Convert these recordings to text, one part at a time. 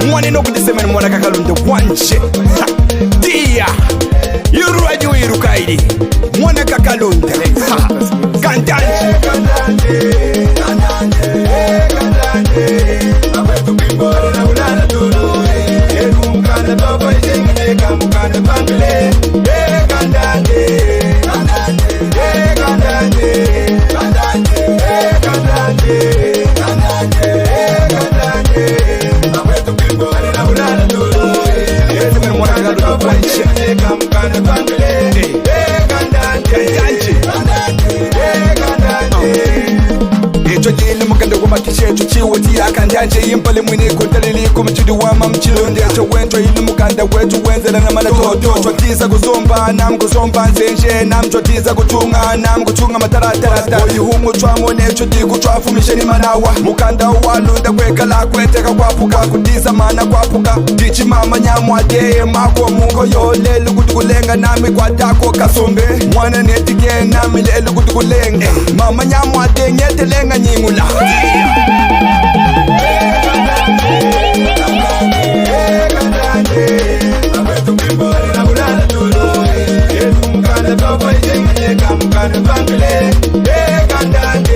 Mwane no kudisema ni mwana kakalunde wanje Dia Yuru aju yiru kaidi Mwana kakalunde Kandanji Apetu pimbore na ulana tulu Yeru mkanda toba isengine kamukanda pangile Kandanji Makichetu chiwoti akandanje impale mwine kondalili kumchidi wama mchilonde chowentwa ili mukanda wetu wenzela na malatoto chwatiza kuzomba nam kuzomba nzenje nam chwatiza kuchunga nam kuchunga mataratarata oyihungu chwamone chodiku chwafumisheni manawa mukanda walunda kwekala kweteka kwapuka kutiza mana kwapuka dichi mama nyamwadeye mako mungo yolelu kutukulenga nami kwatako kasombe mwana netike nami lelu kutukulenga mama nyamwade nyetelenga nyingula Apetu pimbore na ulana tulu Yeru mkanda toba isengine kamukanda pangile Kandanji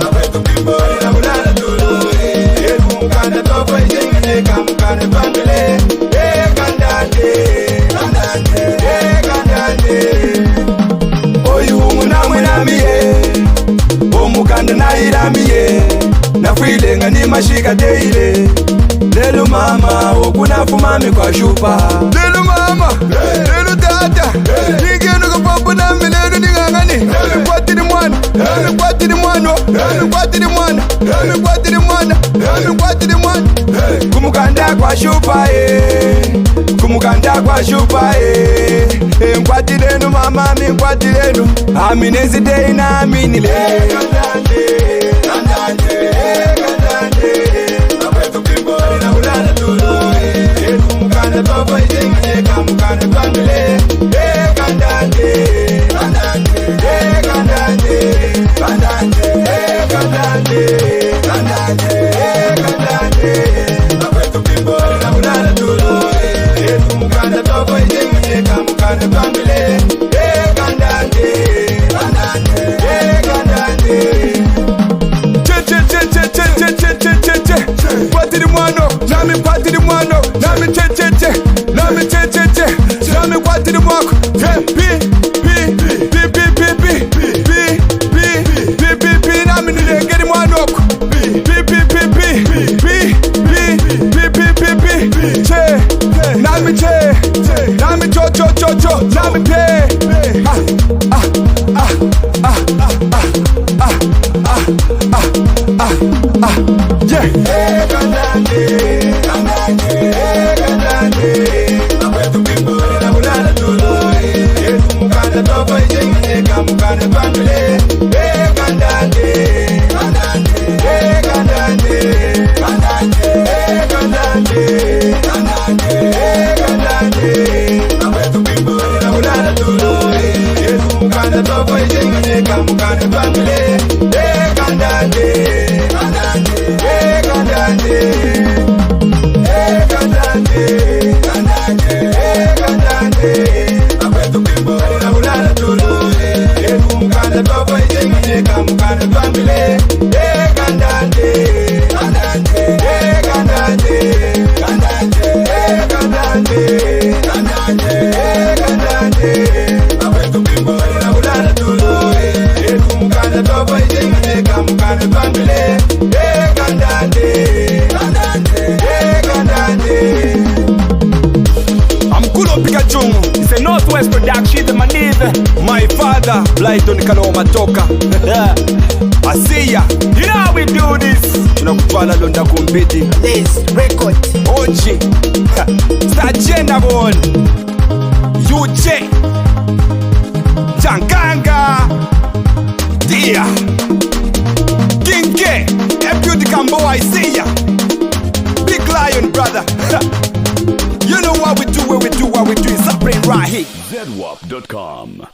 Apetu pimbore na ulana tulu Yeru mkanda toba isengine kamukanda pangile Oyungu namwe namiye Omukanda nairamiye Nafwilenga ni mashika deile Lelu mama okunafumami kwa shupa Lelu mama, lelu tata Nigenu kapapu nami lelu ningangani Nikwatiri mwana, nikwatiri mwana Nikwatiri mwana, nikwatiri mwana Nikwatiri mwana Kumukanda kwa shupa Kumukanda kwa shupa Nkwatirenu mama mi nkwatirenu Aminezi deina aminile Apetu pimbore na ulana tulu Yeru mkanda toba isengine kamukanda pangile Kandanji Apetu pimbore na ulana tulu Yeru mkanda toba isengine kamukanda pangile Kandanji Kwatiri mwano, nami kwatiri mwano Nami nami Nami kwatiri mwako Nami nilengeri mwanoko Nami Nami cho Nami pe Apetu pimbore na ulana tulu Yeru mkanda toba isengine kamukanda pangile Kandanji Apetu pimbore na ulana tulu Yeru mkanda toba isengine kamukanda pangile Kandanji Apetu pimbore na ulana tulu Yeru mkanda toba isengine kamukanda pangile Kandanji Apetu pimbore na ulana tulu Yeru mkanda toba isengine kamukanda pangile Kandanji Amkulo Pikachungu It's a Northwest production, the Manive My father, Blighton Kaloma Toka I see ya, you know how we do this Tunakutwala londa kumbidi This record Oji Sajena bon UJ Jankanga Dia Kinke Eputi Kambo I see ya Big Lion brother You know what we do when we do what we do. It's happening right here. ZWAP.com